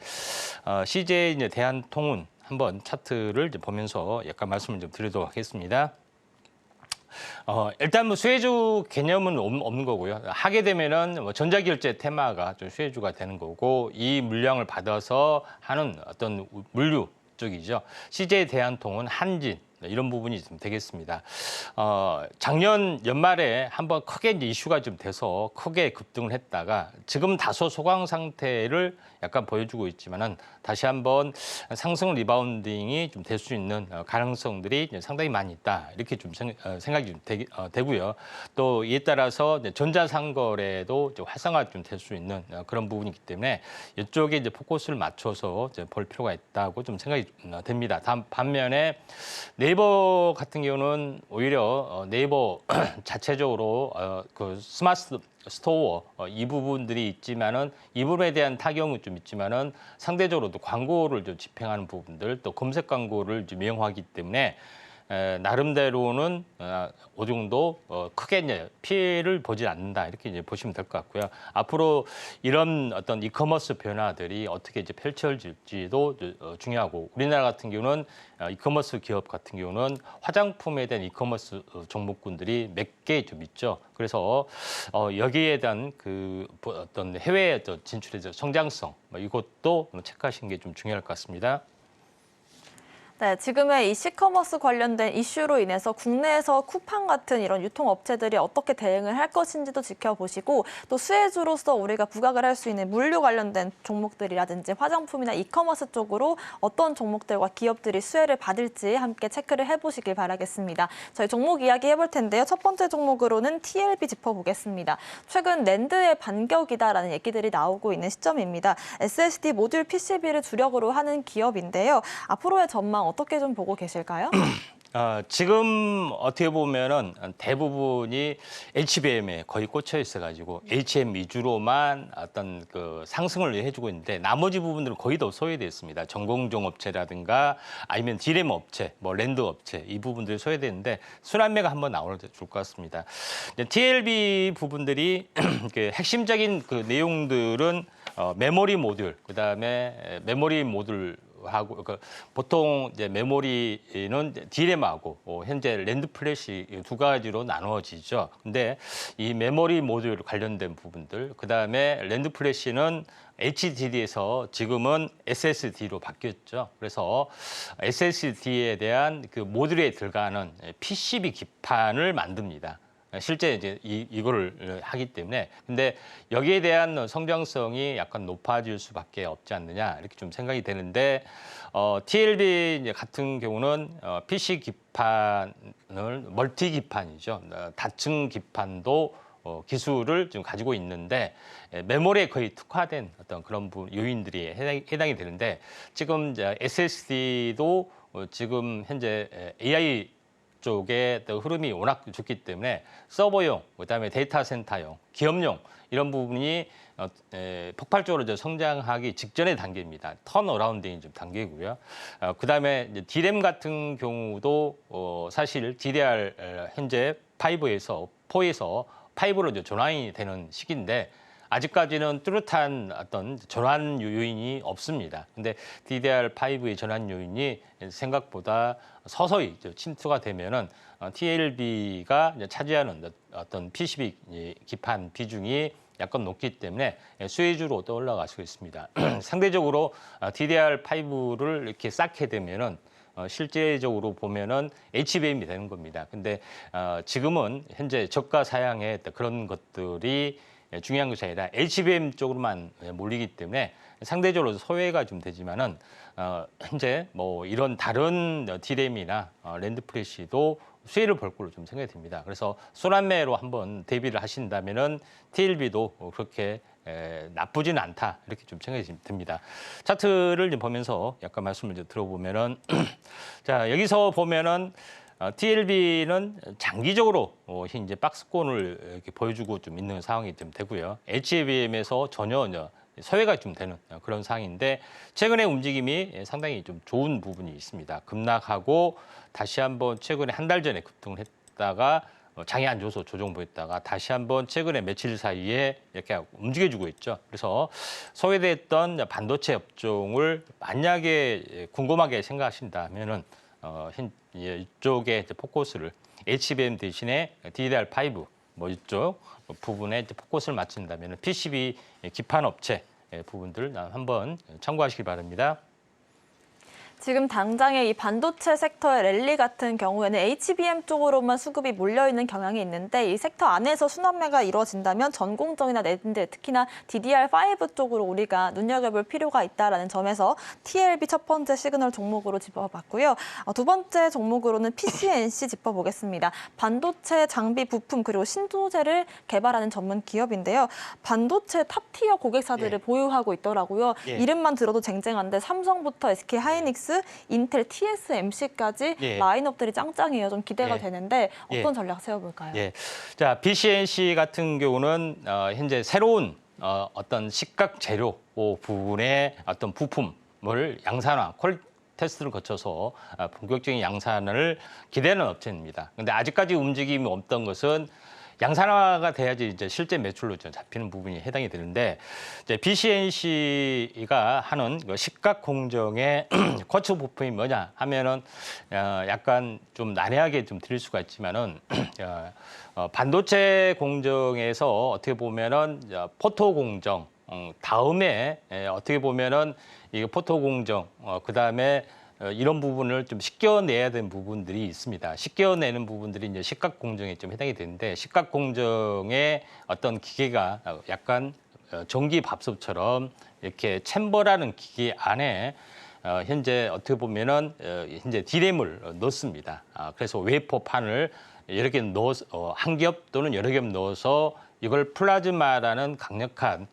CJ 이제 대한통운 한번 차트를 이제 보면서 약간 말씀을 좀 드리도록 하겠습니다. 일단 뭐 수혜주 개념은 없는 거고요. 하게 되면은 뭐 전자결제 테마가 좀 수혜주가 되는 거고, 이 물량을 받아서 하는 어떤 물류 쪽이죠. CJ 대한통운, 한진, 이런 부분이 좀 되겠습니다. 작년 연말에 한번 크게 이제 이슈가 좀 돼서 크게 급등을 했다가 지금 다소 소강 상태를 약간 보여주고 있지만은 다시 한번 상승 리바운딩이 좀 될 수 있는 가능성들이 상당히 많이 있다. 이렇게 좀 생각이 좀 되고요. 또 이에 따라서 전자상거래도 활성화 좀 될 수 있는 그런 부분이기 때문에 이쪽에 이제 포커스를 맞춰서 이제 볼 필요가 있다고 좀 생각이 됩니다. 반면에 네이버 같은 경우는 오히려 네이버 자체적으로 그 스마트 스토어 이 부분들이 있지만은 이 부분에 대한 타격은 좀 있지만은 상대적으로도 광고를 좀 집행하는 부분들 또 검색 광고를 좀 이용하기 때문에 나름대로는 어느 정도 크게 이제 피해를 보지 않는다 이렇게 이제 보시면 될 것 같고요. 앞으로 이런 어떤 이커머스 변화들이 어떻게 이제 펼쳐질지도 중요하고 우리나라 같은 경우는 이커머스 기업 같은 경우는 화장품에 대한 이커머스 종목군들이 몇 개 좀 있죠. 그래서 여기에 대한 그 어떤 해외 진출의 성장성 이것도 체크하시는 게 좀 중요할 것 같습니다. 네, 지금의 이 시커머스 관련된 이슈로 인해서 국내에서 쿠팡 같은 이런 유통업체들이 어떻게 대응을 할 것인지도 지켜보시고 또 수혜주로서 우리가 부각을 할 수 있는 물류 관련된 종목들이라든지 화장품이나 이커머스 쪽으로 어떤 종목들과 기업들이 수혜를 받을지 함께 체크를 해보시길 바라겠습니다. 저희 종목 이야기 해볼 텐데요. 첫 번째 종목으로는 TLB 짚어보겠습니다. 최근 낸드의 반격이다라는 얘기들이 나오고 있는 시점입니다. SSD 모듈 PCB를 주력으로 하는 기업인데요. 앞으로의 전망 어떻게 좀 보고 계실까요? 지금 어떻게 보면은 대부분이 HBM에 거의 꽂혀 있어가지고 HM 위주로만 어떤 그 상승을 해주고 있는데 나머지 부분들은 거의 다 소외되어 있습니다. 전공정 업체라든가 아니면 디램 업체, 뭐 랜드 업체 이 부분들이 소외되는데 순환매가 한번 나올 줄 것 같습니다. TLB 부분들이 그 핵심적인 그 내용들은 메모리 모듈, 그다음에 메모리 모듈 하고 보통 이제 메모리는 디램하고 현재 랜드 플래시 두 가지로 나누어지죠. 근데 이 메모리 모듈 관련된 부분들, 그다음에 랜드 플래시는 HDD에서 지금은 SSD로 바뀌었죠. 그래서 SSD에 대한 그 모듈에 들어가는 PCB 기판을 만듭니다. 실제 이제 이거를 하기 때문에 근데 여기에 대한 성장성이 약간 높아질 수밖에 없지 않느냐 이렇게 좀 생각이 되는데 TLB 같은 경우는 PC 기판을 멀티 기판이죠. 다층 기판도 기술을 좀 가지고 있는데 메모리에 거의 특화된 어떤 그런 요인들이 해당이 되는데 지금 SSD도 지금 현재 AI 쪽에 또 흐름이 워낙 좋기 때문에 서버용, 그다음에 데이터 센터용, 기업용 이런 부분이 폭발적으로 성장하기 직전의 단계입니다. 턴어라운딩이 좀 단계고요. 그다음에 이제 디램 같은 경우도 사실 DDR 현재 5에서 4에서 5로 전환이 되는 시기인데 아직까지는 뚜렷한 어떤 전환 요인이 없습니다. 근데 DDR5의 전환 요인이 생각보다 서서히 침투가 되면은 TLB가 차지하는 어떤 PCB 기판 비중이 약간 높기 때문에 수혜주로 또 올라갈 수 있습니다. 상대적으로 DDR5를 이렇게 쌓게 되면은 실제적으로 보면은 HBM이 되는 겁니다. 근데 지금은 현재 저가 사양의 그런 것들이 중요한 것이 아니라 HBM 쪽으로만 몰리기 때문에 상대적으로 소외가 좀 되지만은 현재 뭐 이런 다른 디램이나 랜드 플래시도 수혜를 볼 걸로 좀 생각이 듭니다. 그래서 순환매로 한번 대비를 하신다면은 TLB도 그렇게 나쁘지는 않다 이렇게 좀 생각이 듭니다. 차트를 좀 보면서 약간 말씀을 좀 들어보면은 자 여기서 보면은 TLB는 장기적으로 이제 박스권을 이렇게 보여주고 좀 있는 상황이 좀 되고요. HBM에서 전혀 소외가 좀 되는 그런 상황인데 최근의 움직임이 상당히 좀 좋은 부분이 있습니다. 급락하고 다시 한번 최근에 한 달 전에 급등을 했다가 장이 안 좋아서 조정 보였다가 다시 한번 최근에 며칠 사이에 이렇게 움직여주고 있죠. 그래서 소외됐던 반도체 업종을 만약에 궁금하게 생각하신다면은 이쪽에 포커스를 HBM 대신에 DDR5 뭐 이쪽 부분에 포커스를 맞춘다면 PCB 기판 업체 부분들 한번 참고하시기 바랍니다. 지금 당장의 이 반도체 섹터의 랠리 같은 경우에는 HBM 쪽으로만 수급이 몰려있는 경향이 있는데 이 섹터 안에서 순환매가 이루어진다면 전공정이나 낸드, 특히나 DDR5 쪽으로 우리가 눈여겨볼 필요가 있다는 점에서 TLB 첫 번째 시그널 종목으로 짚어봤고요. 두 번째 종목으로는 PCNC 짚어보겠습니다. 반도체 장비 부품 그리고 신소재를 개발하는 전문 기업인데요. 반도체 탑티어 고객사들을 보유하고 있더라고요. 이름만 들어도 쟁쟁한데 삼성부터 SK하이닉스, 인텔, TSMC까지 라인업들이 짱짱해요. 좀 기대가 되는데 어떤 전략 세워볼까요? 자, PCNC 같은 경우는 현재 새로운 어떤 식각 재료 부분의 어떤 부품을 양산화, 퀄리티 테스트를 거쳐서 본격적인 양산을 기대하는 업체입니다. 그런데 아직까지 움직임이 없던 것은 양산화가 돼야지 이제 실제 매출로 잡히는 부분이 해당이 되는데, 이제 PCNC가 하는 식각 공정의 쿼츠 부품이 뭐냐 하면은 약간 좀 난해하게 좀 드릴 수가 있지만은 반도체 공정에서 어떻게 보면은 포토 공정 다음에 어떻게 보면은 이 포토 공정 그다음에 이런 부분을 좀 씻겨내야 되는 부분들이 있습니다. 씻겨내는 부분들이 이제 식각 공정에 좀 해당이 되는데, 식각 공정의 어떤 기계가 약간 전기 밥솥처럼 이렇게 챔버라는 기계 안에 현재 어떻게 보면은 현재 디램을 넣습니다. 그래서 웨이퍼판을 여러 개 넣어서 한 겹 또는 여러 겹 넣어서 이걸 플라즈마라는 강력한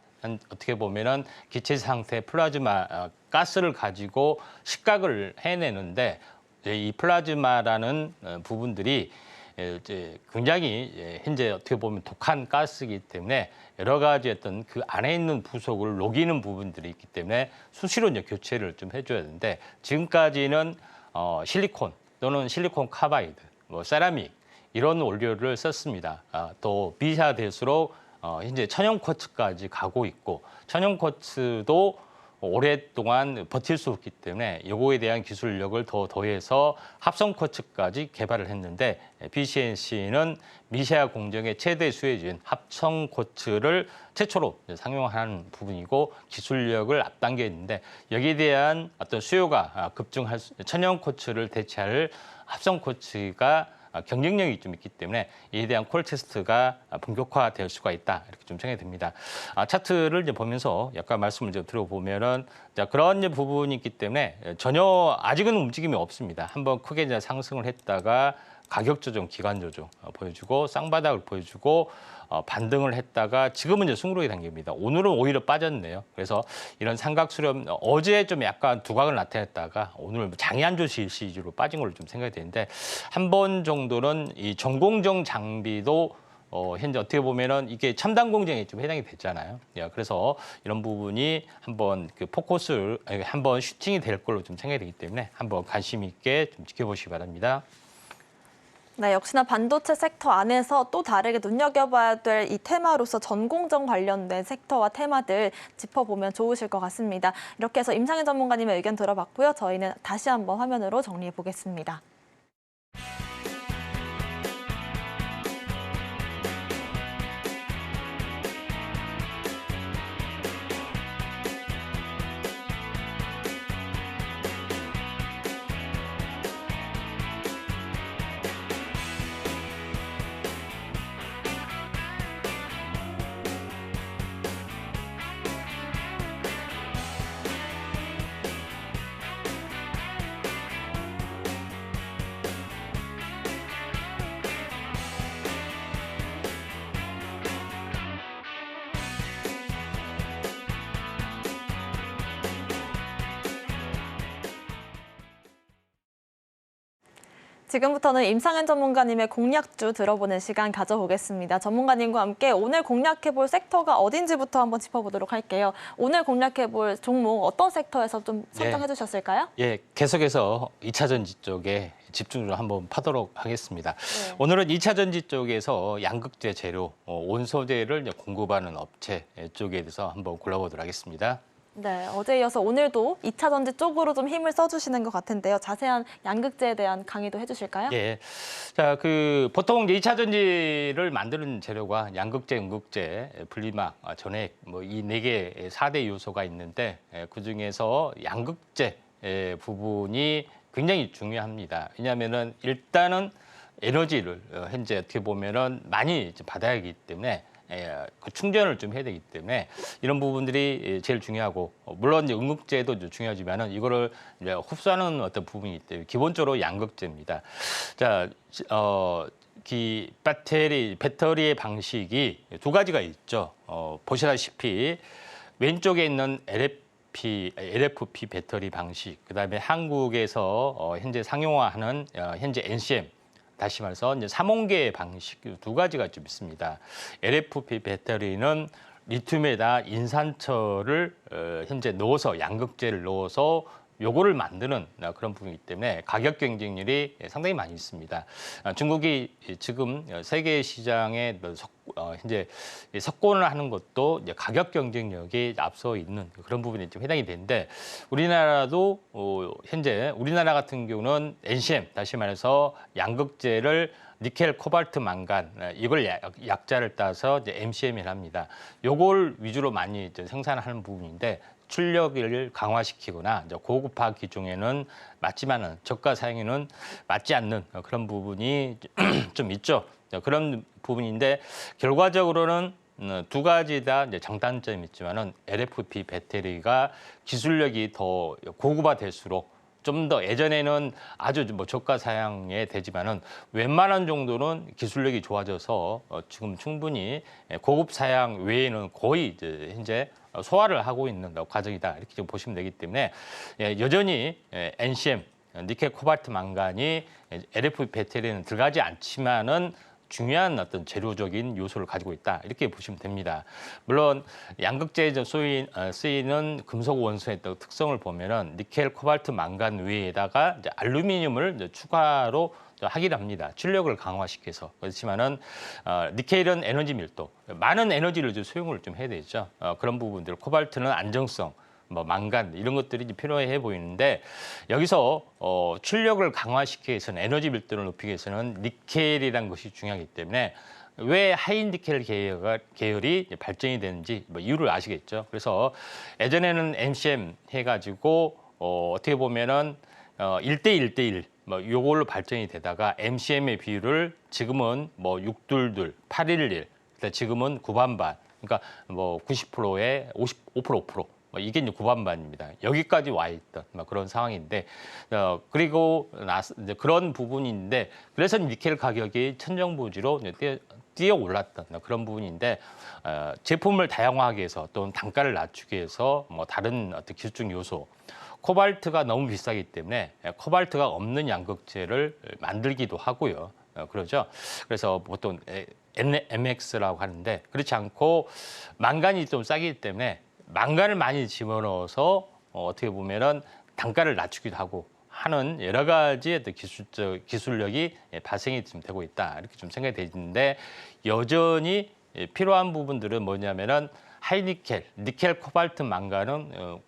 어떻게 보면은 기체 상태 플라즈마 가스를 가지고 식각을 해내는데, 이 플라즈마라는 부분들이 이제 굉장히 현재 어떻게 보면 독한 가스이기 때문에 여러 가지 어떤 그 안에 있는 부속을 녹이는 부분들이 있기 때문에 수시로 이제 교체를 좀 해줘야 되는데, 지금까지는 실리콘 또는 실리콘 카바이드, 뭐 세라믹 이런 원료를 썼습니다. 또 비슷될수록 현재 천연 쿼츠까지 가고 있고, 천연 쿼츠도 오랫동안 버틸 수 없기 때문에 이거에 대한 기술력을 더 더해서 합성 쿼츠까지 개발을 했는데, PCNC는 미세화 공정의 최대 수혜주인 합성 쿼츠를 최초로 상용하는 부분이고 기술력을 앞당겨 있는데, 여기에 대한 어떤 수요가 급증할 천연 쿼츠를 대체할 합성 쿼츠가 경쟁력이 좀 있기 때문에 이에 대한 콜 테스트가 본격화될 수가 있다, 이렇게 좀 생각이 듭니다. 차트를 이제 보면서 약간 말씀을 좀 들어보면은 그런 이제 부분이 있기 때문에 전혀 아직은 움직임이 없습니다. 한번 크게 이제 상승을 했다가 가격 조정, 기간 조정 보여주고 쌍바닥을 보여주고 반등을 했다가 지금은 이제 승부의 단계입니다. 오늘은 오히려 빠졌네요. 그래서 이런 삼각 수렴, 어제 좀 약간 두각을 나타냈다가 오늘 장애한조 시리즈로 빠진 걸로 좀 생각이 되는데, 한 번 정도는 이 전공정 장비도 현재 어떻게 보면은 이게 첨단 공정에 좀 해당이 됐잖아요. 그래서 이런 부분이 한번 그 포커스를 한번 슈팅이 될 걸로 좀 생각이 되기 때문에 한번 관심 있게 좀 지켜보시기 바랍니다. 네, 역시나 반도체 섹터 안에서 또 다르게 눈여겨봐야 될 이 테마로서 전공정 관련된 섹터와 테마들 짚어보면 좋으실 것 같습니다. 이렇게 해서 임상현 전문가님의 의견 들어봤고요. 저희는 다시 한번 화면으로 정리해 보겠습니다. 지금부터는 임상현 전문가님의 공략주 들어보는 시간 가져보겠습니다. 전문가님과 함께 오늘 공략해볼 섹터가 어딘지부터 한번 짚어보도록 할게요. 오늘 공략해볼 종목 어떤 섹터에서 좀 선정해 주셨을까요? 계속해서 2차 전지 쪽에 집중적으로 한번 파도록 하겠습니다. 오늘은 2차 전지 쪽에서 양극재 재료, 온소재를 공급하는 업체 쪽에 대해서 한번 골라보도록 하겠습니다. 네, 어제 이어서 오늘도 2차 전지 쪽으로 좀 힘을 써주시는 것 같은데요. 자세한 양극재에 대한 강의도 해주실까요? 자, 보통 이제 2차 전지를 만드는 재료가 양극재, 음극재, 분리막, 전액 뭐 이 4개 4대 요소가 있는데 그 중에서 양극재 부분이 굉장히 중요합니다. 왜냐하면은 일단은 에너지를 현재 어떻게 보면은 많이 받아야 하기 때문에 그 충전을 좀 해야 되기 때문에 이런 부분들이 제일 중요하고 물론 이제 응급제도 중요하지만은 이거를 이제 흡수하는 어떤 부분이기 때문에 기본적으로 양극재입니다. 자, 배터리의 방식이 두 가지가 있죠. 보시다시피 왼쪽에 있는 LFP 배터리 방식, 그다음에 한국에서 현재 상용화하는 현재 NCM, 다시 말해서 이제 삼원계 방식 두 가지가 좀 있습니다. LFP 배터리는 리튬에다 인산철을 현재 넣어서 양극재를 넣어서 요거를 만드는 그런 부분이기 때문에 가격 경쟁률이 상당히 많이 있습니다. 중국이 지금 세계 시장에 현재 석권을 하는 것도 이제 가격 경쟁력이 앞서 있는 그런 부분이 좀 해당이 되는데 우리나라도 현재 우리나라 같은 경우는 NCM 다시 말해서 양극재를 니켈, 코발트, 망간 이걸 약자를 따서 이제 MCM이라 합니다. 요걸 위주로 많이 이제 생산하는 부분인데 출력을 강화시키거나 이제 고급화 기종에는 맞지만은 저가 사양에는 맞지 않는 그런 부분이 좀 있죠. 그런 부분인데 결과적으로는 두 가지 다 이제 장단점이 있지만은 LFP 배터리가 기술력이 더 고급화될수록 좀 더 예전에는 아주 뭐 저가 사양에 되지만은 웬만한 정도는 기술력이 좋아져서 지금 충분히 고급 사양 외에는 거의 이제 현재 소화를 하고 있는 과정이다 이렇게 좀 보시면 되기 때문에 여전히 NCM 니켈 코발트 망간이 LFP 배터리에는 들어가지 않지만은 중요한 어떤 재료적인 요소를 가지고 있다 이렇게 보시면 됩니다. 물론 양극재에 쓰이는 금속 원소의 특성을 보면은 니켈, 코발트, 망간 외에다가 이제 알루미늄을 이제 추가로 하기를 합니다. 출력을 강화시켜서 그렇지만은 니켈은 에너지 밀도, 많은 에너지를 좀 소용을 좀 해야 되죠. 그런 부분들, 코발트는 안정성. 뭐 망간 이런 것들이 필요해 보이는데 여기서 출력을 강화시키기 위해서는 에너지 밀도를 높이기 위해서는 니켈이라는 것이 중요하기 때문에 왜 하이니켈 계열이 발전이 되는지 뭐 이유를 아시겠죠. 그래서 예전에는 MCM 해가지고 어떻게 보면은 1대1대1 뭐 요걸로 발전이 되다가 MCM의 비율을 지금은 뭐 6:2, 8:1, 지금은 9반반. 그러니까 뭐 90%에 55%, 5%. 이게 이제 9반반입니다. 여기까지 와 있던 그런 상황인데, 그리고 이제 그런 부분인데, 그래서 니켈 가격이 천정부지로 뛰어 올랐던 그런 부분인데, 제품을 다양화하기 위해서 또는 단가를 낮추기 위해서 뭐 다른 어떤 기술적 요소, 코발트가 너무 비싸기 때문에 코발트가 없는 양극재를 만들기도 하고요. 그러죠. 그래서 보통 MX라고 하는데 그렇지 않고 망간이 좀 싸기 때문에 망간을 많이 집어넣어서 어떻게 보면은 단가를 낮추기도 하고 하는 여러 가지의 기술력이 발생이 좀 되고 있다 이렇게 좀 생각이 되는데 여전히 필요한 부분들은 뭐냐면은 하이니켈, 니켈, 코발트, 망간은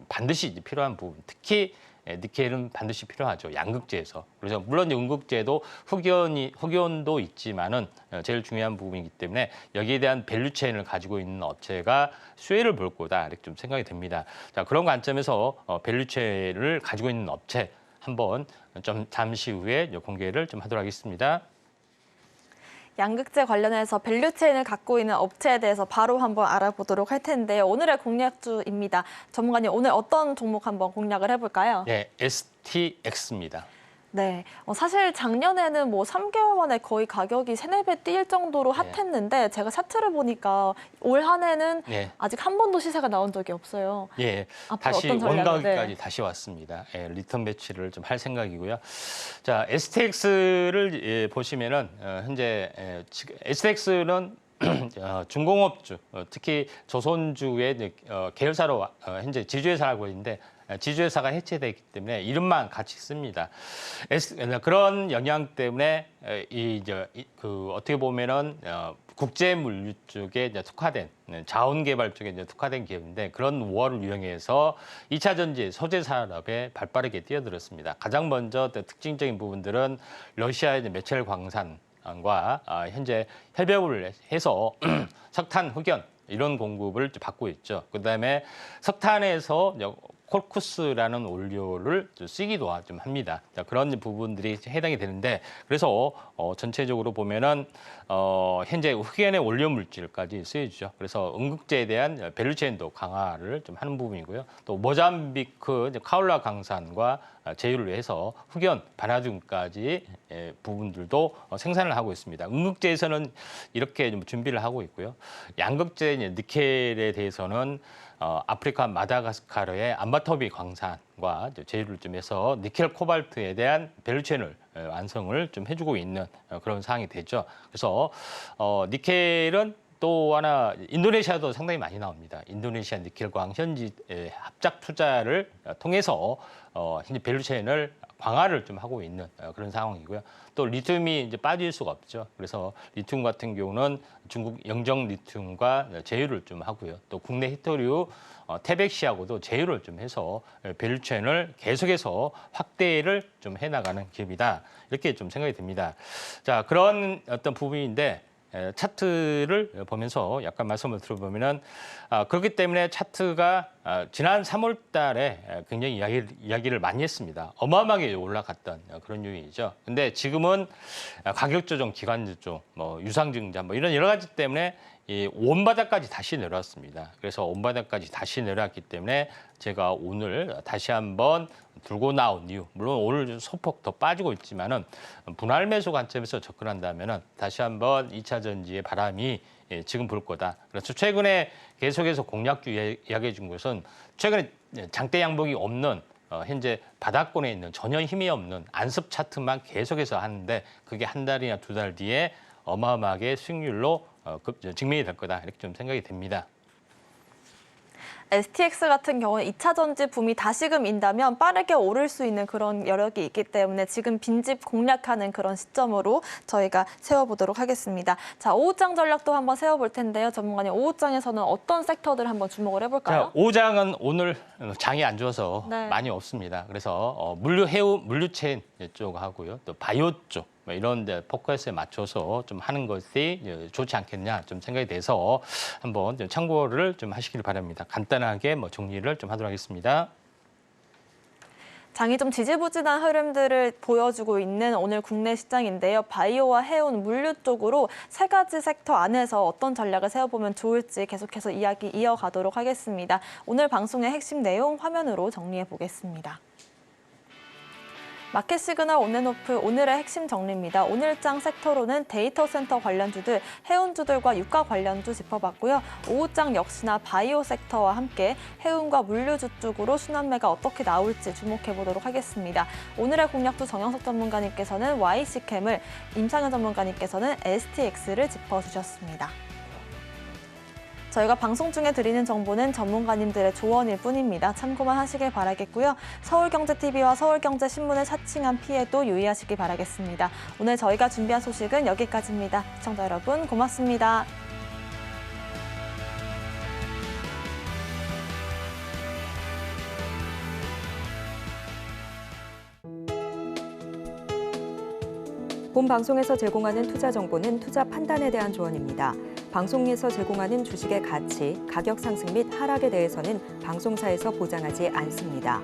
반드시 필요한 부분, 특히 니켈은 반드시 필요하죠. 양극재에서. 그래서 물론 음극재도 흑연도 있지만은 제일 중요한 부분이기 때문에 여기에 대한 밸류체인을 가지고 있는 업체가 수혜를 볼 거다 이렇게 좀 생각이 됩니다. 자, 그런 관점에서 밸류체인을 가지고 있는 업체 한번 좀 잠시 후에 공개를 좀 하도록 하겠습니다. 양극재 관련해서 밸류체인을 갖고 있는 업체에 대해서 바로 한번 알아보도록 할 텐데요. 오늘의 공략주입니다. 전문가님, 오늘 어떤 종목 한번 공략을 해볼까요? 네, STX입니다. 네, 사실 작년에는 뭐 3개월 만에 거의 가격이 3-4배 뛸 정도로 핫했는데 제가 차트를 보니까 올 한 해는 아직 한 번도 시세가 나온 적이 없어요. 예, 앞으로 다시 어떤 전략을, 원가격까지 다시 왔습니다. 리턴 배치를 좀 할 생각이고요. 자, STX를 보시면은 현재 STX는 중공업주, 특히 조선주의 계열사로 현재 지주회사라고 있는데 지주회사가 해체되기 때문에 이름만 같이 씁니다. 그런 영향 때문에 어떻게 보면은 국제 물류 쪽에 특화된 자원 개발 쪽에 특화된 기업인데 그런 우월을 이용해서 2차 전지 소재 산업에 발빠르게 뛰어들었습니다. 가장 먼저 특징적인 부분들은 러시아의 메첼 광산과 현재 협약을 해서 석탄, 흑연 이런 공급을 받고 있죠. 그다음에 석탄에서 콜쿠스라는 원료를 쓰기도 좀 합니다. 자, 그런 부분들이 해당이 되는데 그래서 전체적으로 보면은 현재 흑연의 원료 물질까지 쓰여지죠. 그래서 음극재에 대한 밸류체인도 강화를 좀 하는 부분이고요. 또 모잠비크 카울라 강산과 제휴를 해서 흑연, 바나듐까지 부분들도 생산을 하고 있습니다. 음극재에서는 이렇게 좀 준비를 하고 있고요. 양극재 니켈에 대해서는 아프리카 마다가스카르의 암바토비 광산과 제휴를 좀 해서 니켈 코발트에 대한 밸류체인을 완성을 좀 해주고 있는 그런 상황이 되죠. 그래서 니켈은 또 하나 인도네시아도 상당히 많이 나옵니다. 인도네시아 니켈광 현지 합작 투자를 통해서 현재 밸류체인을 강화를 좀 하고 있는 그런 상황이고요. 또 리튬이 이제 빠질 수가 없죠. 그래서 리튬 같은 경우는 중국 영정 리튬과 제휴를 좀 하고요. 또 국내 히토류 태백시하고도 제휴를 좀 해서 밸류체인을 계속해서 확대를 좀 해나가는 기업이다. 이렇게 좀 생각이 듭니다. 자, 그런 어떤 부분인데 차트를 보면서 약간 말씀을 들어보면은 그렇기 때문에 차트가 지난 3월 달에 굉장히 이야기를 많이 했습니다. 어마어마하게 올라갔던 그런 요인이죠. 근데 지금은 가격 조정, 기관 조정, 뭐 유상증자 뭐 이런 여러 가지 때문에 이 원바닥까지 다시 내려왔습니다. 그래서 원바닥까지 다시 내려왔기 때문에 제가 오늘 다시 한번 들고 나온 이유, 물론 오늘 소폭 더 빠지고 있지만은 분할 매수 관점에서 접근한다면은 다시 한번 2차 전지의 바람이 지금 불 거다. 그래서 최근에 계속해서 공략주 이야기해 준 것은 최근에 장대 양복이 없는 현재 바닥권에 있는 전혀 힘이 없는 안습 차트만 계속해서 하는데 그게 한 달이나 두 달 뒤에 어마어마하게 수익률로 증명이 될 거다. 이렇게 좀 생각이 됩니다. STX 같은 경우는 2차 전지 붐이 다시금 인다면 빠르게 오를 수 있는 그런 여력이 있기 때문에 지금 빈집 공략하는 그런 시점으로 저희가 세워보도록 하겠습니다. 자, 오후장 전략도 한번 세워볼 텐데요. 전문가님, 오후장에서는 어떤 섹터들 한번 주목을 해볼까요? 자, 오장은 오늘 장이 안 좋아서 네. 많이 없습니다. 그래서 물류체인 쪽 하고요. 또 바이오 쪽. 이런 데 포커스에 맞춰서 좀 하는 것이 좋지 않겠냐 좀 생각이 돼서 한번 좀 참고를 좀 하시길 바랍니다. 간단하게 정리를 좀 하도록 하겠습니다. 장이 좀 지지부진한 흐름들을 보여주고 있는 오늘 국내 시장인데요. 바이오와 해운, 물류 쪽으로 세 가지 섹터 안에서 어떤 전략을 세워보면 좋을지 계속해서 이야기 이어가도록 하겠습니다. 오늘 방송의 핵심 내용 화면으로 정리해 보겠습니다. 마켓 시그널 온앤오프 오늘의 핵심 정리입니다. 오늘장 섹터로는 데이터 센터 관련주들, 해운주들과 유가 관련주 짚어봤고요. 오후장 역시나 바이오 섹터와 함께 해운과 물류주 쪽으로 순환매가 어떻게 나올지 주목해보도록 하겠습니다. 오늘의 공략주 정영석 전문가님께서는 YC캠을, 임상현 전문가님께서는 STX를 짚어주셨습니다. 저희가 방송 중에 드리는 정보는 전문가님들의 조언일 뿐입니다. 참고만 하시길 바라겠고요. 서울경제TV와 서울경제신문을 사칭한 피해도 유의하시기 바라겠습니다. 오늘 저희가 준비한 소식은 여기까지입니다. 시청자 여러분 고맙습니다. 본 방송에서 제공하는 투자 정보는 투자 판단에 대한 조언입니다. 방송에서 제공하는 주식의 가치, 가격 상승 및 하락에 대해서는 방송사에서 보장하지 않습니다.